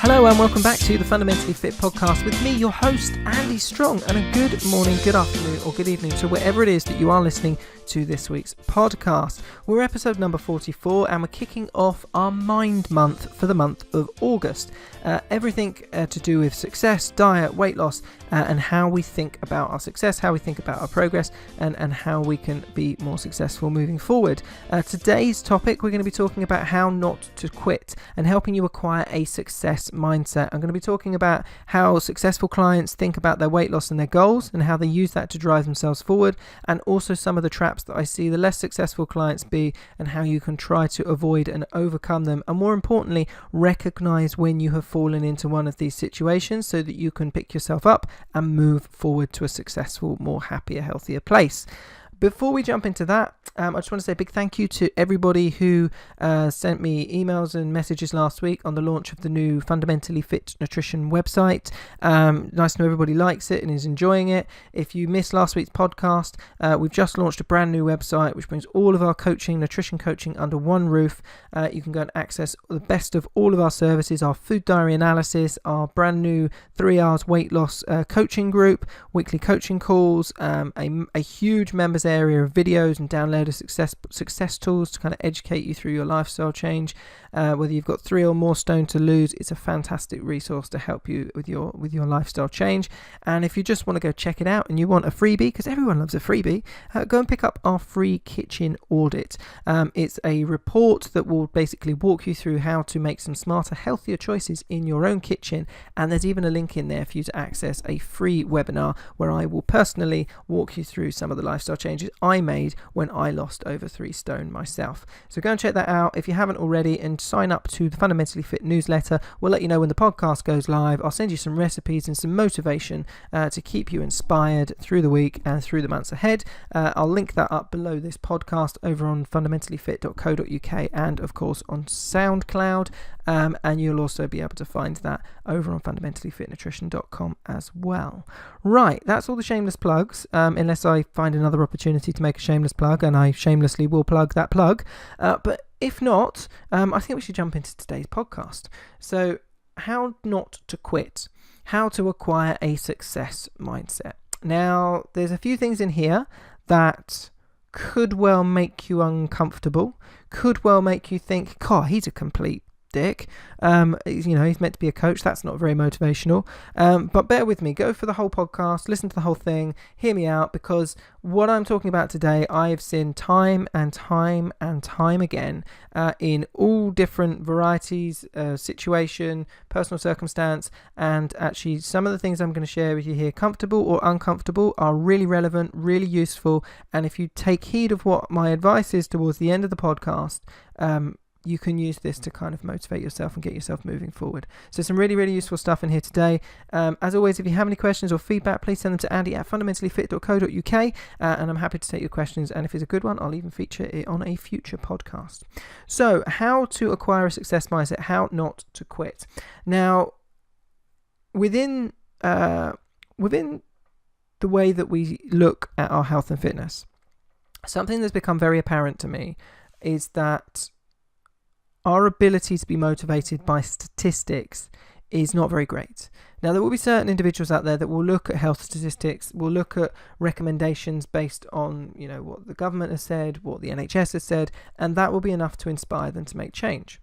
Hello and welcome back to the Fundamentally Fit podcast with me, your host, Andy Strong, and a good morning, good afternoon or good evening to wherever it is that you are listening to this week's podcast. We're episode number 44 and we're kicking off our Mind Month for the month of August. Everything to do with success, diet, weight loss, and how we think about our success, how we think about our progress, and how we can be more successful moving forward. Today's topic, we're going to be talking about how not to quit and helping you acquire a success mindset. I'm going to be talking about how successful clients think about their weight loss and their goals and how they use that to drive themselves forward, and also some of the traps that I see the less successful clients be and how you can try to avoid and overcome them, and more importantly recognize when you have fallen into one of these situations so that you can pick yourself up and move forward to a successful, more happier, healthier place. Before we jump into that, I just want to say a big thank you to everybody who sent me emails and messages last week on the launch of the new Fundamentally Fit Nutrition website. Nice to know everybody likes it and is enjoying it. If you missed last week's podcast, we've just launched a brand new website which brings all of our coaching, nutrition coaching under one roof. You can go and access the best of all of our services, our food diary analysis, our brand new 3 hours weight loss coaching group, weekly coaching calls, a huge members area of videos and downloaded success tools to kind of educate you through your lifestyle change. Whether you've got 3 or more stone to lose, it's a fantastic resource to help you with your lifestyle change. And if you just want to go check it out and you want a freebie, because everyone loves a freebie, go and pick up our free kitchen audit. It's a report that will basically walk you through how to make some smarter, healthier choices in your own kitchen, and there's even a link in there for you to access a free webinar where I will personally walk you through some of the lifestyle changes I made when I lost over 3 stone myself. So go and check that out if you haven't already, and sign up to the Fundamentally Fit newsletter. We'll let you know when the podcast goes live. I'll send you some recipes and some motivation to keep you inspired through the week and through the months ahead. I'll link that up below this podcast over on fundamentallyfit.co.uk and of course on SoundCloud, and you'll also be able to find that over on fundamentallyfitnutrition.com as well. Right, that's all the shameless plugs, unless I find another opportunity to make a shameless plug, and I shamelessly will plug that plug, but if not, I think we should jump into today's podcast. So, how not to quit, how to acquire a success mindset. Now, there's a few things in here that could well make you uncomfortable, could well make you think, God, he's a complete dick. He's meant to be a coach. That's not very motivational. But bear with me. Go for the whole podcast. Listen to the whole thing. Hear me out, because what I'm talking about today, I've seen time and time and time again in all different varieties, situation, personal circumstance, and actually some of the things I'm going to share with you here, comfortable or uncomfortable, are really relevant, really useful. And if you take heed of what my advice is towards the end of the podcast, you can use this to kind of motivate yourself and get yourself moving forward. So some really, really useful stuff in here today. As always, if you have any questions or feedback, please send them to andy@fundamentallyfit.co.uk, and I'm happy to take your questions. And if it's a good one, I'll even feature it on a future podcast. So how to acquire a success mindset, how not to quit. Now, within the way that we look at our health and fitness, something that's become very apparent to me is that our ability to be motivated by statistics is not very great. Now, there will be certain individuals out there that will look at health statistics, will look at recommendations based on, what the government has said, what the NHS has said, and that will be enough to inspire them to make change.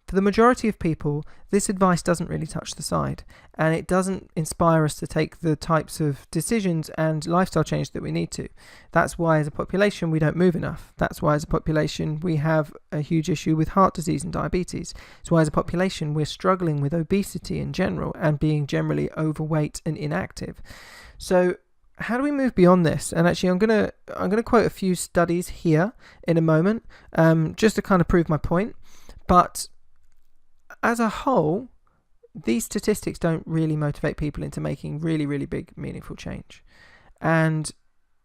For the majority of people, this advice doesn't really touch the side, and it doesn't inspire us to take the types of decisions and lifestyle change that we need to. That's why as a population we don't move enough. That's why as a population we have a huge issue with heart disease and diabetes. It's why as a population we're struggling with obesity in general and being generally overweight and inactive. So how do we move beyond this? And actually I'm gonna quote a few studies here in a moment, just to kind of prove my point. But as a whole, these statistics don't really motivate people into making really, really big, meaningful change. And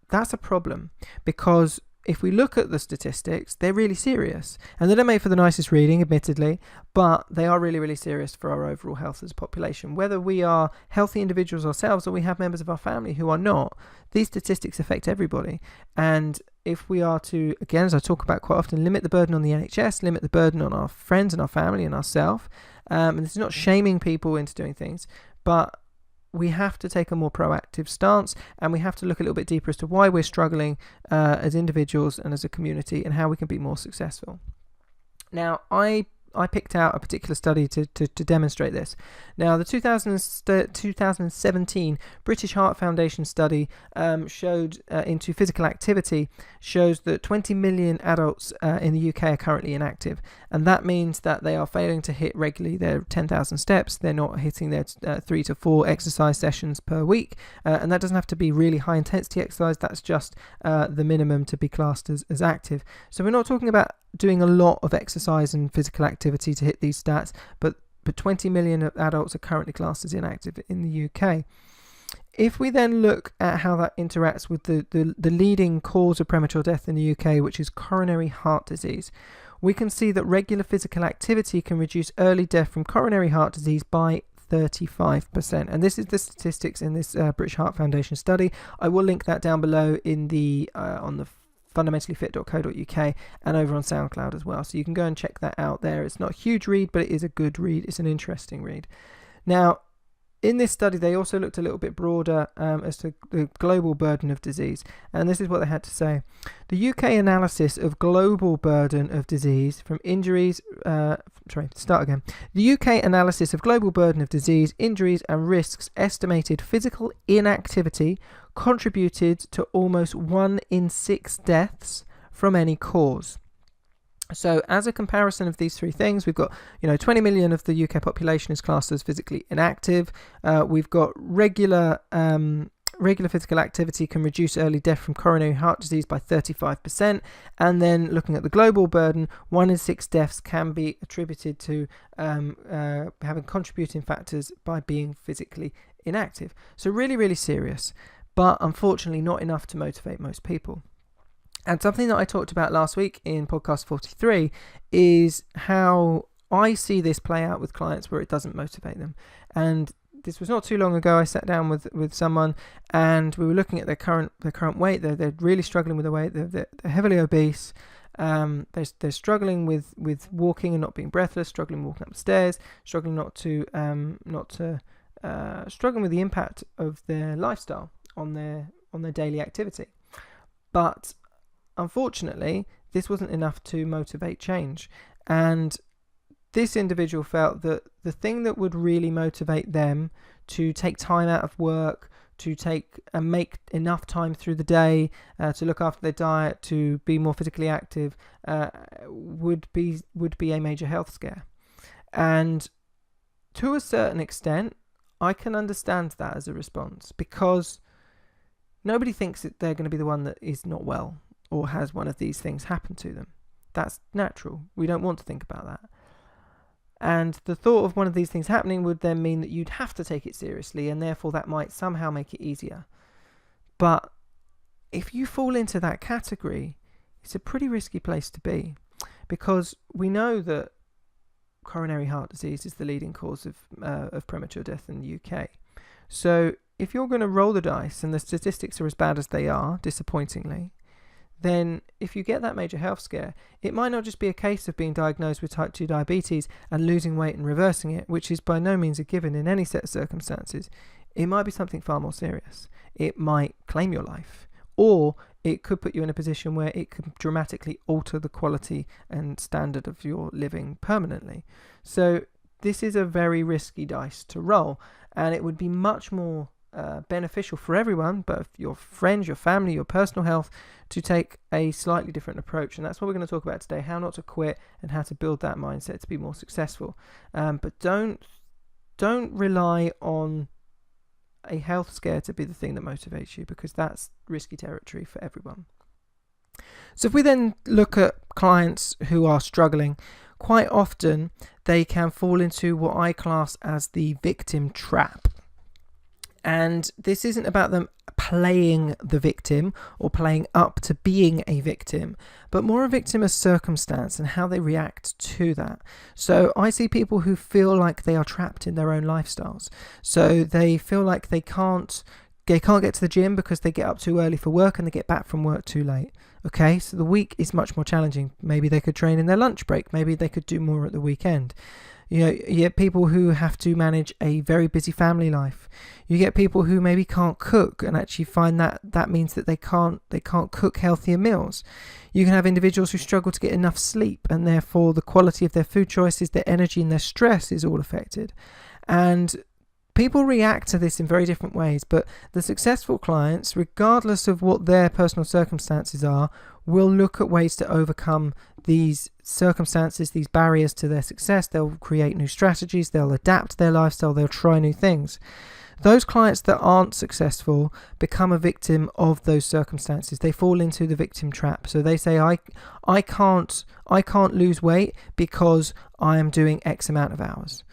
that's a problem, because if we look at the statistics, they're really serious. And they don't make for the nicest reading, admittedly, but they are really, really serious for our overall health as a population. Whether we are healthy individuals ourselves or we have members of our family who are not, these statistics affect everybody. And if we are to, again, as I talk about quite often, limit the burden on the NHS, limit the burden on our friends and our family and ourselves, and this is not shaming people into doing things, but we have to take a more proactive stance, and we have to look a little bit deeper as to why we're struggling as individuals and as a community, and how we can be more successful. Now, I picked out a particular study to demonstrate this. Now, the 2017 British Heart Foundation study showed into physical activity, shows that 20 million adults in the UK are currently inactive, and that means that they are failing to hit regularly their 10,000 steps. They're not hitting their 3 to 4 exercise sessions per week, and that doesn't have to be really high intensity exercise. That's just the minimum to be classed as active. So we're not talking about doing a lot of exercise and physical activity to hit these stats, but 20 million adults are currently classed as inactive in the UK. If we then look at how that interacts with the leading cause of premature death in the UK, which is coronary heart disease, we can see that regular physical activity can reduce early death from coronary heart disease by 35%. And this is the statistics in this British Heart Foundation study. I will link that down below in the on the fundamentallyfit.co.uk and over on SoundCloud as well, so you can go and check that out there. It's not a huge read, but it is a good read. It's an interesting read. Now, in this study, they also looked a little bit broader as to the global burden of disease, and this is what they had to say. The UK analysis of global burden of disease from injuries, The UK analysis of global burden of disease, injuries and risks estimated physical inactivity contributed to almost 1 in 6 deaths from any cause. So as a comparison of these three things, we've got 20 million of the UK population is classed as physically inactive. We've got regular physical activity can reduce early death from coronary heart disease by 35%. And then looking at the global burden, 1 in 6 deaths can be attributed to having contributing factors by being physically inactive. So really, really serious, but unfortunately not enough to motivate most people. And something that I talked about last week in podcast 43 is how I see this play out with clients where it doesn't motivate them. And this was not too long ago. I sat down with someone and we were looking at their current weight. They're really struggling with the weight. They're heavily obese. They're struggling with walking and not being breathless, struggling walking up the stairs, struggling struggling with the impact of their lifestyle on their daily activity. But unfortunately, this wasn't enough to motivate change. And this individual felt that the thing that would really motivate them to take time out of work, to take and make enough time through the day to look after their diet, to be more physically active, would be a major health scare. And to a certain extent, I can understand that as a response, because nobody thinks that they're going to be the one that is not well or has one of these things happen to them. That's natural. We don't want to think about that. And the thought of one of these things happening would then mean that you'd have to take it seriously, and therefore that might somehow make it easier. But if you fall into that category, it's a pretty risky place to be, because we know that coronary heart disease is the leading cause of premature death in the UK. So if you're going to roll the dice, and the statistics are as bad as they are, disappointingly, then if you get that major health scare, it might not just be a case of being diagnosed with type 2 diabetes and losing weight and reversing it, which is by no means a given in any set of circumstances. It might be something far more serious. It might claim your life, or it could put you in a position where it could dramatically alter the quality and standard of your living permanently. So this is a very risky dice to roll, and it would be much more beneficial for everyone, both your friends, your family, your personal health, to take a slightly different approach. And that's what we're going to talk about today: how not to quit and how to build that mindset to be more successful. But don't rely on a health scare to be the thing that motivates you, because that's risky territory for everyone. So if we then look at clients who are struggling, quite often they can fall into what I class as the victim trap. And this isn't about them playing the victim or playing up to being a victim, but more a victim of circumstance and how they react to that. So I see people who feel like they are trapped in their own lifestyles. So they feel like they can't get to the gym because they get up too early for work and they get back from work too late. Okay, so the week is much more challenging. Maybe they could train in their lunch break. Maybe they could do more at the weekend. You get people who have to manage a very busy family life. You get people who maybe can't cook and actually find that means that they can't cook healthier meals. You can have individuals who struggle to get enough sleep, and therefore the quality of their food choices, their energy and their stress is all affected. And people react to this in very different ways, but the successful clients, regardless of what their personal circumstances are, will look at ways to overcome these circumstances, these barriers to their success. They'll create new strategies, they'll adapt their lifestyle, they'll try new things. Those clients that aren't successful become a victim of those circumstances. They fall into the victim trap. So they say, I can't lose weight because I am doing X amount of hours.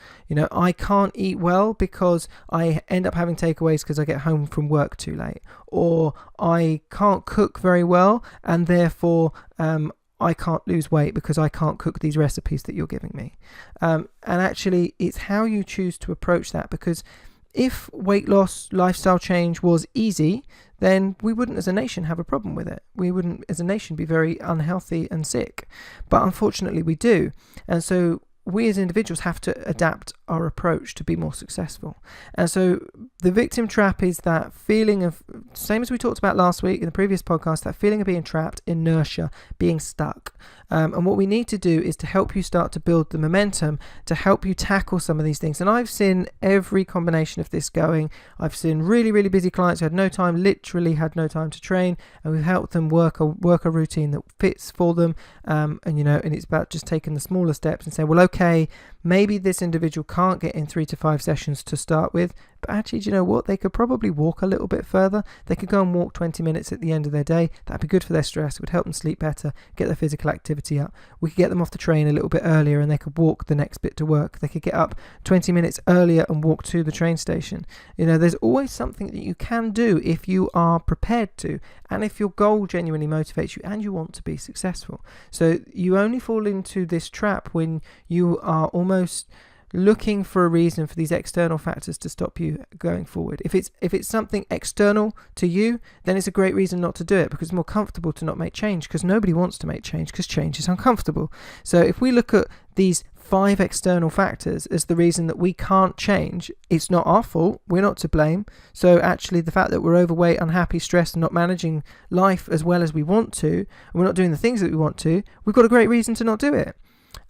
I can't eat well because I end up having takeaways because I get home from work too late. Or I can't cook very well and therefore I can't lose weight because I can't cook these recipes that you're giving me. And actually, it's how you choose to approach that, because if weight loss, lifestyle change was easy, then we wouldn't as a nation have a problem with it. We wouldn't as a nation be very unhealthy and sick. But unfortunately we do. And so we as individuals have to adapt our approach to be more successful. And so the victim trap is that feeling of, same as we talked about last week in the previous podcast, that feeling of being trapped, inertia, being stuck. And what we need to do is to help you start to build the momentum to help you tackle some of these things. And I've seen every combination of this going. I've seen really, really busy clients who had no time, literally had no time to train, and we've helped them work a routine that fits for them. And it's about just taking the smaller steps and saying, well, okay, maybe this individual can't get in 3 to 5 sessions to start with, but actually, do you know what? They could probably walk a little bit further. They could go and walk 20 minutes at the end of their day. That'd be good for their stress. It would help them sleep better, get their physical activity up. We could get them off the train a little bit earlier and they could walk the next bit to work. They could get up 20 minutes earlier and walk to the train station. There's always something that you can do if you are prepared to, and if your goal genuinely motivates you and you want to be successful. So you only fall into this trap when you are almost looking for a reason for these external factors to stop you going forward. If it's something external to you, then it's a great reason not to do it, because it's more comfortable to not make change, because nobody wants to make change because change is uncomfortable. So if we look at these 5 external factors as the reason that we can't change, it's not our fault, we're not to blame. So actually the fact that we're overweight, unhappy, stressed and not managing life as well as we want to, and we're not doing the things that we want to, we've got a great reason to not do it.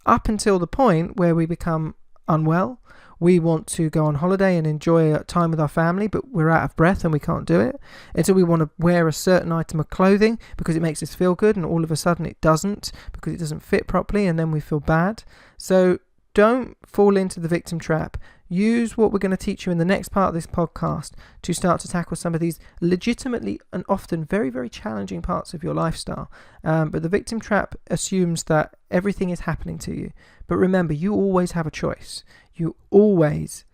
Up until the point where we become unwell, we want to go on holiday and enjoy time with our family, but we're out of breath and we can't do it. Until we want to wear a certain item of clothing because it makes us feel good, and all of a sudden it doesn't, because it doesn't fit properly, and then we feel bad. So don't fall into the victim trap. Use what we're going to teach you in the next part of this podcast to start to tackle some of these legitimately and often very, very challenging parts of your lifestyle. But the victim trap assumes that everything is happening to you. But remember, you always have a choice. You always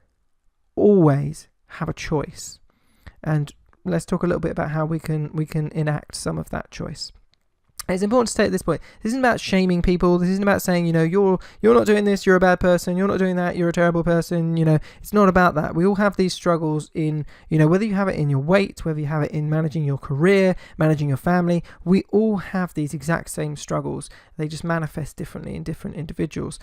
have a choice. And let's talk a little bit about how we can enact some of that choice. It's important to state at this point, this isn't about shaming people. This isn't about saying, you're not doing this, you're a bad person, you're not doing that, you're a terrible person. It's not about that. We all have these struggles in, whether you have it in your weight, whether you have it in managing your career, managing your family, we all have these exact same struggles. They just manifest differently in different individuals,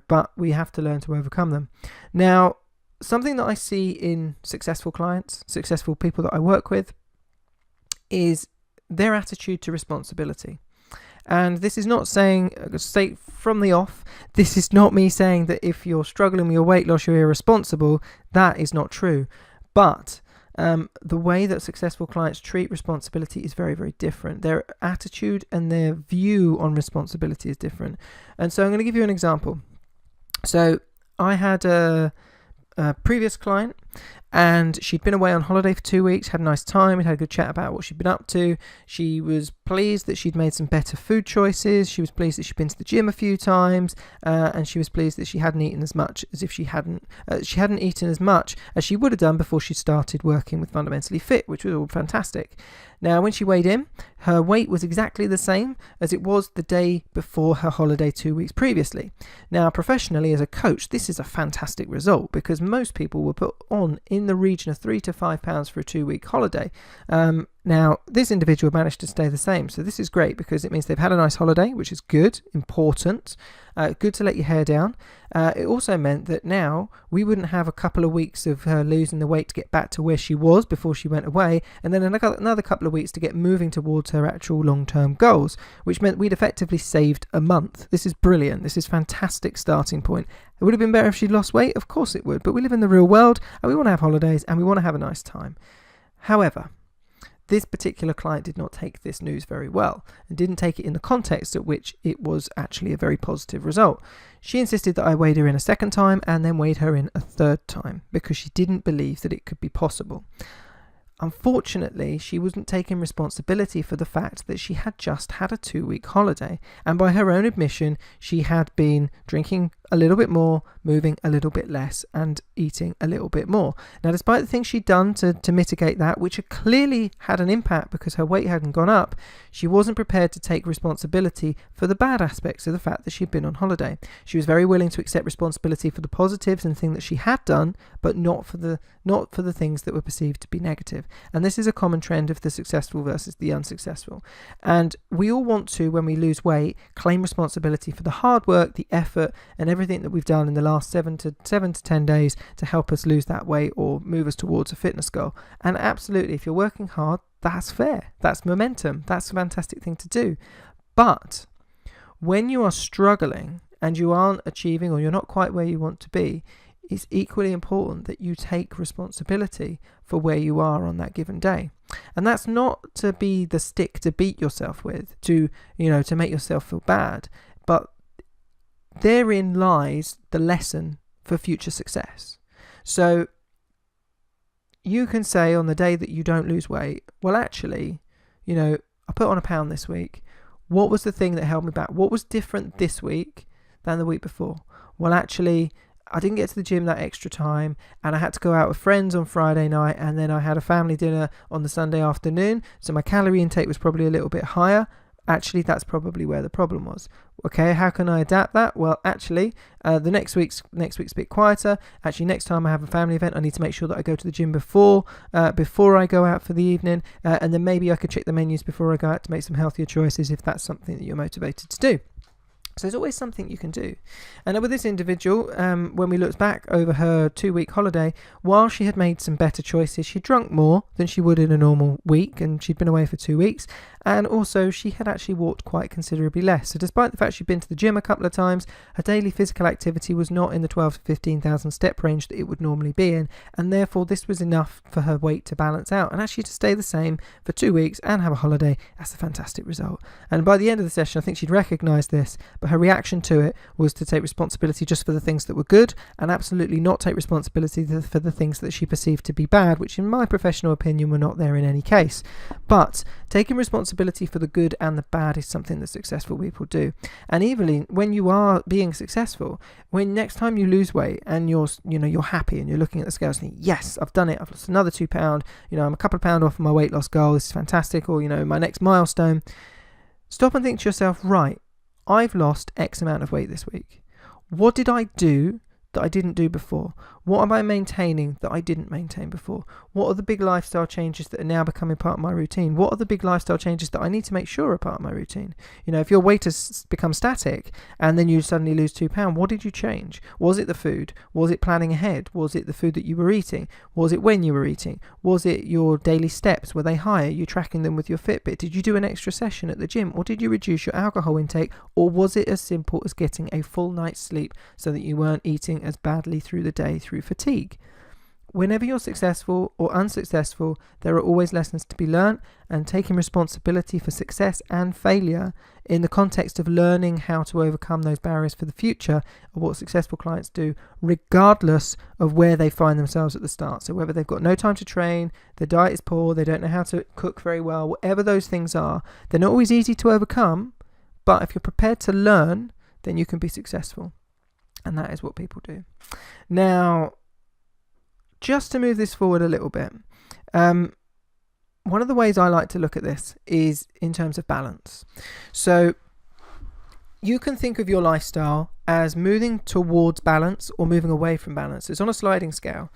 but we have to learn to overcome them. Now, something that I see in successful clients, successful people that I work with, is their attitude to responsibility. And this is not saying, state from the off, this is not me saying that if you're struggling with your weight loss, you're irresponsible. That is not true. But the way that successful clients treat responsibility is very, very different. Their attitude and their view on responsibility is different. And so I'm going to give you an example. So I had a previous client and she'd been away on holiday for 2 weeks, had a nice time, had a good chat about what she'd been up to. She was pleased that she'd made some better food choices. She was pleased that she'd been to the gym a few times, and she was pleased that she hadn't eaten as much as if she hadn't eaten as much as she would have done before she started working with Fundamentally Fit, which was all fantastic. Now, when she weighed in, her weight was exactly the same as it was the day before her holiday 2 weeks previously. Now, professionally as a coach, this is a fantastic result because most people will put on in the region of 3 to 5 pounds for a 2-week holiday. Now, this individual managed to stay the same, so this is great because it means they've had a nice holiday, which is good, important, good to let your hair down. It also meant that now we wouldn't have a couple of weeks of her losing the weight to get back to where she was before she went away, and then another couple of weeks to get moving towards her actual long-term goals, which meant we'd effectively saved a month. This is brilliant. This is a fantastic starting point. It would have been better if she'd lost weight, of course it would, but we live in the real world and we want to have holidays and we want to have a nice time. However, this particular client did not take this news very well and didn't take it in the context at which it was actually a very positive result. She insisted that I weighed her in a second time and then weighed her in a third time because she didn't believe that it could be possible. Unfortunately, she wasn't taking responsibility for the fact that she had just had a 2-week holiday, and by her own admission, she had been drinking a little bit more, moving a little bit less, and eating a little bit more. Now, despite the things she'd done to mitigate that, which clearly had an impact because her weight hadn't gone up, she wasn't prepared to take responsibility for the bad aspects of the fact that she'd been on holiday. She was very willing to accept responsibility for the positives and things that she had done, but not for the things that were perceived to be negative. And this is a common trend of the successful versus the unsuccessful. And we all want to, when we lose weight, claim responsibility for the hard work, the effort, and everything that we've done in the last 7 to 10 days to help us lose that weight or move us towards a fitness goal. And absolutely, if you're working hard, that's fair. That's momentum. That's a fantastic thing to do. But when you are struggling and you aren't achieving or you're not quite where you want to be, it's equally important that you take responsibility for where you are on that given day. And that's not to be the stick to beat yourself with, to make yourself feel bad, but therein lies the lesson for future success. So you can say on the day that you don't lose weight, well, actually, I put on a pound this week. What was the thing that held me back? What was different this week than the week before? Well, actually, I didn't get to the gym that extra time, and I had to go out with friends on Friday night, and then I had a family dinner on the Sunday afternoon, so my calorie intake was probably a little bit higher. Actually, that's probably where the problem was. Okay, how can I adapt that? Well, actually, the next week's a bit quieter. Actually, next time I have a family event, I need to make sure that I go to the gym before I go out for the evening, and then maybe I could check the menus before I go out to make some healthier choices if that's something that you're motivated to do. So there's always something you can do. And with this individual, when we looked back over her 2-week holiday, while she had made some better choices, she drunk more than she would in a normal week, and she'd been away for 2 weeks. And also, she had actually walked quite considerably less. So despite the fact she'd been to the gym a couple of times, her daily physical activity was not in the 12 to 15,000 step range that it would normally be in. And therefore, this was enough for her weight to balance out. And actually to stay the same for 2 weeks and have a holiday, that's a fantastic result. And by the end of the session, I think she'd recognised this, but her reaction to it was to take responsibility just for the things that were good and absolutely not take responsibility for the things that she perceived to be bad, which in my professional opinion were not there in any case. But taking responsibility for the good and the bad is something that successful people do. And even when you are being successful, when next time you lose weight and you're happy and you're looking at the scales and think, yes, I've done it, I've lost another 2 pounds, I'm a couple of pounds off my weight loss goal, this is fantastic, or my next milestone, stop and think to yourself, right, I've lost X amount of weight this week. What did I do that I didn't do before? What am I maintaining that I didn't maintain before? What are the big lifestyle changes that are now becoming part of my routine? What are the big lifestyle changes that I need to make sure are part of my routine? If your weight has become static and then you suddenly lose 2 pounds, what did you change? Was it the food? Was it planning ahead? Was it the food that you were eating? Was it when you were eating? Was it your daily steps? Were they higher? Are you tracking them with your Fitbit? Did you do an extra session at the gym? Or did you reduce your alcohol intake? Or was it as simple as getting a full night's sleep so that you weren't eating as badly through the day through fatigue? whenever you're successful or unsuccessful, there are always lessons to be learned, and taking responsibility for success and failure in the context of learning how to overcome those barriers for the future are what successful clients do, regardless of where they find themselves at the start. So whether they've got no time to train, their diet is poor, they don't know how to cook very well, whatever those things are, they're not always easy to overcome, but if you're prepared to learn, then you can be successful. And that is what people do. Now, just to move this forward a little bit, one of the ways I like to look at this is in terms of balance. So you can think of your lifestyle as moving towards balance or moving away from balance. It's on a sliding scale.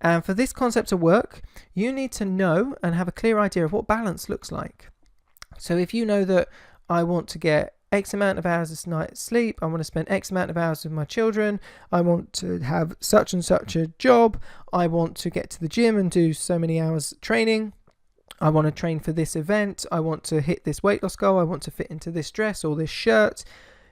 And for this concept to work, you need to know and have a clear idea of what balance looks like. So if you know that I want to get X amount of hours a night sleep, I want to spend X amount of hours with my children, I want to have such and such a job, I want to get to the gym and do so many hours training, I want to train for this event, I want to hit this weight loss goal, I want to fit into this dress or this shirt.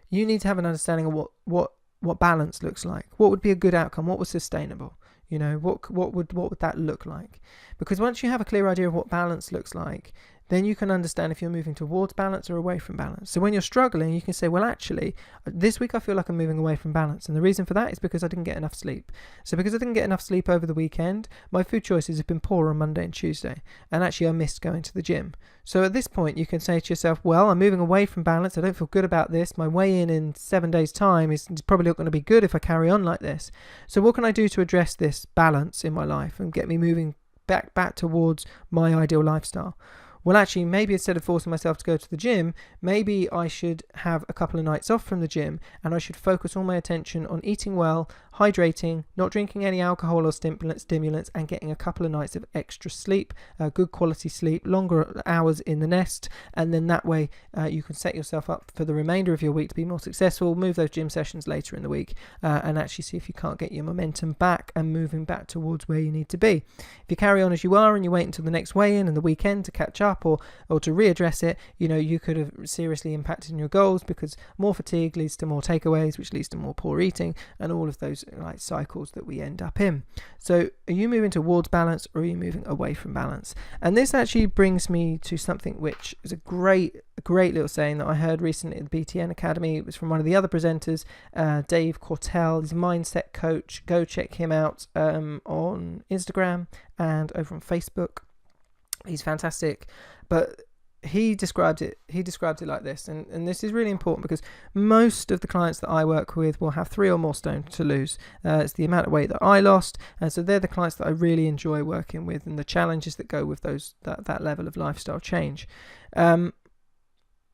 You need to have an understanding of what balance looks like. What would be a good outcome? What was sustainable? You know, what would that look like? Because once you have a clear idea of what balance looks like, then you can understand if you're moving towards balance or away from balance. So when you're struggling, you can say, well, actually, this week I feel like I'm moving away from balance. And the reason for that is because I didn't get enough sleep. So because I didn't get enough sleep over the weekend, my food choices have been poor on Monday and Tuesday. And actually, I missed going to the gym. So at this point, you can say to yourself, well, I'm moving away from balance. I don't feel good about this. My weigh-in 7 days' time is probably not going to be good if I carry on like this. So what can I do to address this balance in my life and get me moving back towards my ideal lifestyle? Well, actually, maybe instead of forcing myself to go to the gym, maybe I should have a couple of nights off from the gym and I should focus all my attention on eating well, hydrating, not drinking any alcohol or stimulants, and getting a couple of nights of extra sleep, good quality sleep, longer hours in the nest. And then that way you can set yourself up for the remainder of your week to be more successful, move those gym sessions later in the week, and actually see if you can't get your momentum back and moving back towards where you need to be. If you carry on as you are and you wait until the next weigh-in and the weekend to catch up, or to readdress it, you could have seriously impacted on your goals, because more fatigue leads to more takeaways, which leads to more poor eating, and all of those cycles that we end up in. So are you moving towards balance or are you moving away from balance? And this actually brings me to something which is a great little saying that I heard recently at the BTN Academy. It was from one of the other presenters, Dave Cortell. He's a mindset coach. Go check him out on Instagram and over on Facebook. He's fantastic. But he described it like this, and this is really important because most of the clients that I work with will have 3 or more stone to lose. It's the amount of weight that I lost, and so they're the clients that I really enjoy working with, and the challenges that go with that level of lifestyle change. And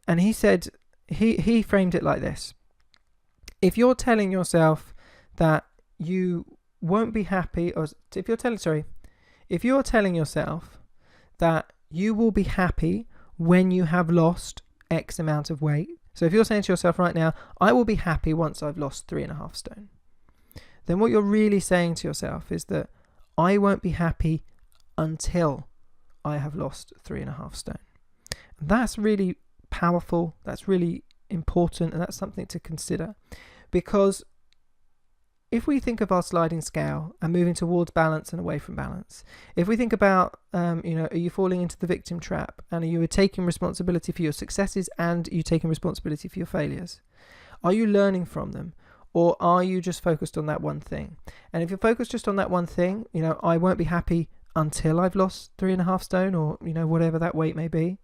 he said, he framed it like this: if you're telling yourself that you won't be happy, or if you're telling yourself that you will be happy when you have lost X amount of weight. So if you're saying to yourself right now, I will be happy once I've lost 3.5 stone, then what you're really saying to yourself is that I won't be happy until I have lost 3.5 stone. That's really powerful. That's really important. And that's something to consider, because if we think of our sliding scale and moving towards balance and away from balance, if we think about, are you falling into the victim trap, and are you taking responsibility for your successes and are you taking responsibility for your failures? Are you learning from them, or are you just focused on that one thing? And if you're focused just on that one thing, I won't be happy until I've lost 3.5 stone, or, whatever that weight may be,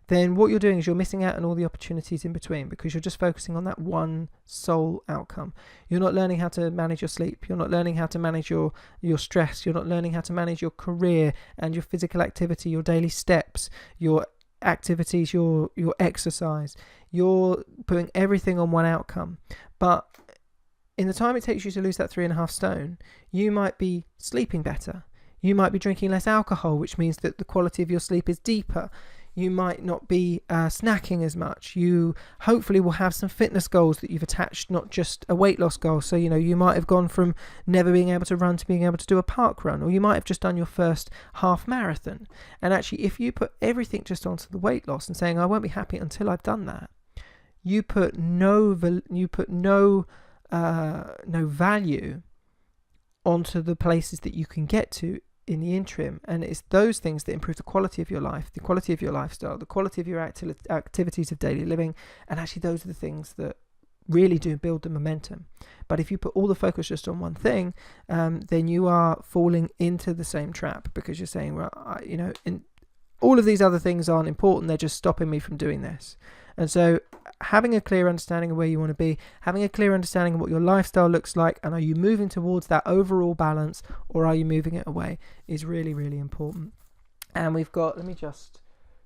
then what you're doing is you're missing out on all the opportunities in between, because you're just focusing on that one sole outcome. You're not learning how to manage your sleep. You're not learning how to manage your stress. You're not learning how to manage your career and your physical activity, your daily steps, your activities, your exercise. You're putting everything on one outcome. But in the time it takes you to lose that 3.5 stone, you might be sleeping better. You might be drinking less alcohol, which means that the quality of your sleep is deeper. You might not be snacking as much. You hopefully will have some fitness goals that you've attached, not just a weight loss goal. So, you might have gone from never being able to run to being able to do a park run, or you might have just done your first half marathon. And actually, if you put everything just onto the weight loss and saying, I won't be happy until I've done that, you put no value onto the places that you can get to in the interim. And it's those things that improve the quality of your life, the quality of your lifestyle, the quality of your activities of daily living. And actually those are the things that really do build the momentum. But if you put all the focus just on one thing, then you are falling into the same trap, because you're saying, well, all of these other things aren't important, they're just stopping me from doing this. And so having a clear understanding of where you want to be, having a clear understanding of what your lifestyle looks like, and are you moving towards that overall balance, or are you moving it away, is really, really important. And we've got, let me just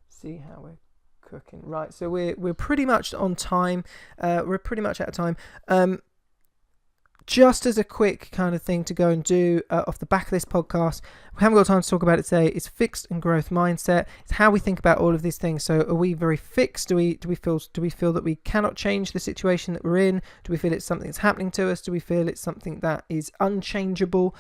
see how we're cooking. Right, so we're pretty much on time. We're pretty much out of time. Just as a quick kind of thing to go and do off the back of this podcast, we haven't got time to talk about it today. It's fixed and growth mindset. It's how we think about all of these things. So are we very fixed? Do we feel that we cannot change the situation that we're in? Do we feel it's something that's happening to us? Do we feel it's something that is unchangeable?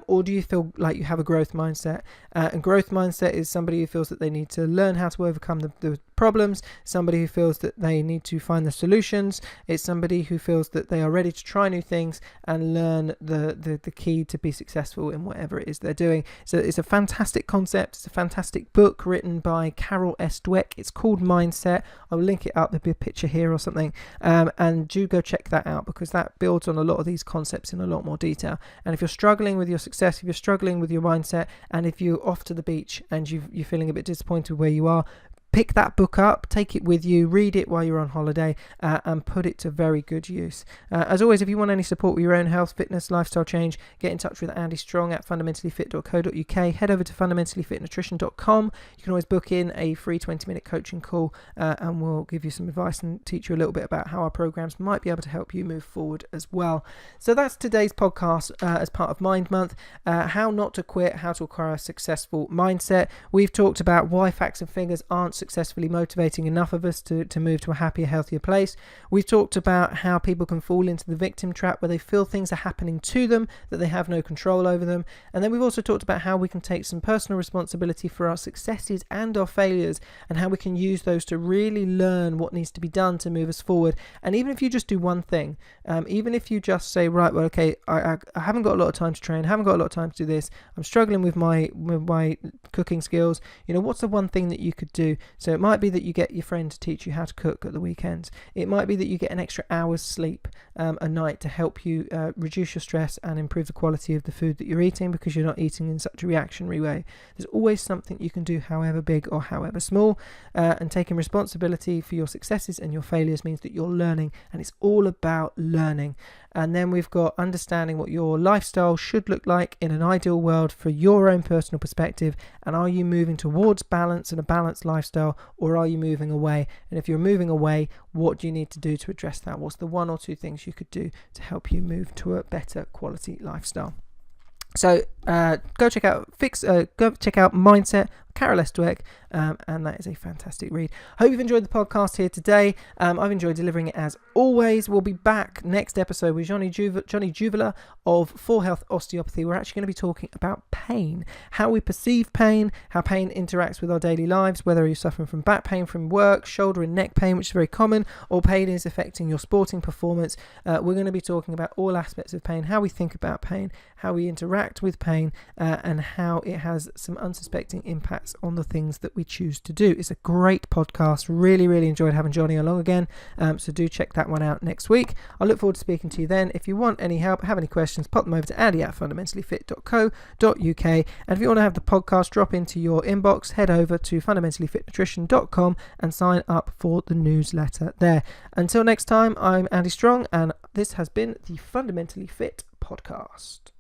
Or do you feel like you have a growth mindset? And growth mindset is somebody who feels that they need to learn how to overcome the problems, somebody who feels that they need to find the solutions. It's somebody who feels that they are ready to try new things and learn the key to be successful in whatever it is they're doing. So it's a fantastic concept. It's a fantastic book written by Carol S. Dweck. It's called Mindset. I'll link it up. There'll be a picture here or something. And do go check that out, because that builds on a lot of these concepts in a lot more detail. And if you're struggling with your success, if you're struggling with your mindset, and if you're off to the beach and you're feeling a bit disappointed where you are, pick that book up, take it with you, read it while you're on holiday, and put it to very good use. As always, if you want any support with your own health, fitness, lifestyle change, get in touch with Andy Strong at fundamentallyfit.co.uk. Head over to fundamentallyfitnutrition.com. You can always book in a free 20-minute coaching call, and we'll give you some advice and teach you a little bit about how our programs might be able to help you move forward as well. So that's today's podcast as part of Mind Month. How not to quit, how to acquire a successful mindset. We've talked about why facts and figures aren't successfully motivating enough of us to move to a happier, healthier place. We've talked about how people can fall into the victim trap, where they feel things are happening to them, that they have no control over them. And then we've also talked about how we can take some personal responsibility for our successes and our failures, and how we can use those to really learn what needs to be done to move us forward. And even if you just do one thing, even if you just say, right, well, okay, I haven't got a lot of time to train, haven't got a lot of time to do this, I'm struggling with my cooking skills, what's the one thing that you could do? So it might be that you get your friend to teach you how to cook at the weekends. It might be that you get an extra hour's sleep a night to help you reduce your stress and improve the quality of the food that you're eating, because you're not eating in such a reactionary way. There's always something you can do, however big or however small, and taking responsibility for your successes and your failures means that you're learning, and it's all about learning. And then we've got understanding what your lifestyle should look like in an ideal world for your own personal perspective. And are you moving towards balance and a balanced lifestyle, or are you moving away? And if you're moving away, what do you need to do to address that? What's the one or two things you could do to help you move to a better quality lifestyle? So go check out Mindset, Carol S. Dweck, and that is a fantastic read. Hope you've enjoyed the podcast here today. I've enjoyed delivering it as always. We'll be back next episode with Jonny Juviler of FourHealth Osteopathy. We're actually going to be talking about pain, how we perceive pain, how pain interacts with our daily lives, whether you're suffering from back pain from work, shoulder and neck pain, which is very common, or pain is affecting your sporting performance. We're going to be talking about all aspects of pain, how we think about pain, how we interact with pain, and how it has some unsuspecting impacts on the things that we choose to do. It's a great podcast. Really, really enjoyed having Jonny along again. So do check that one out next week. I look forward to speaking to you then. If you want any help, have any questions, pop them over to andy@fundamentallyfit.co.uk. And if you want to have the podcast drop into your inbox, head over to fundamentallyfitnutrition.com and sign up for the newsletter there. Until next time, I'm Andy Strong, and this has been the Fundamentally Fit podcast.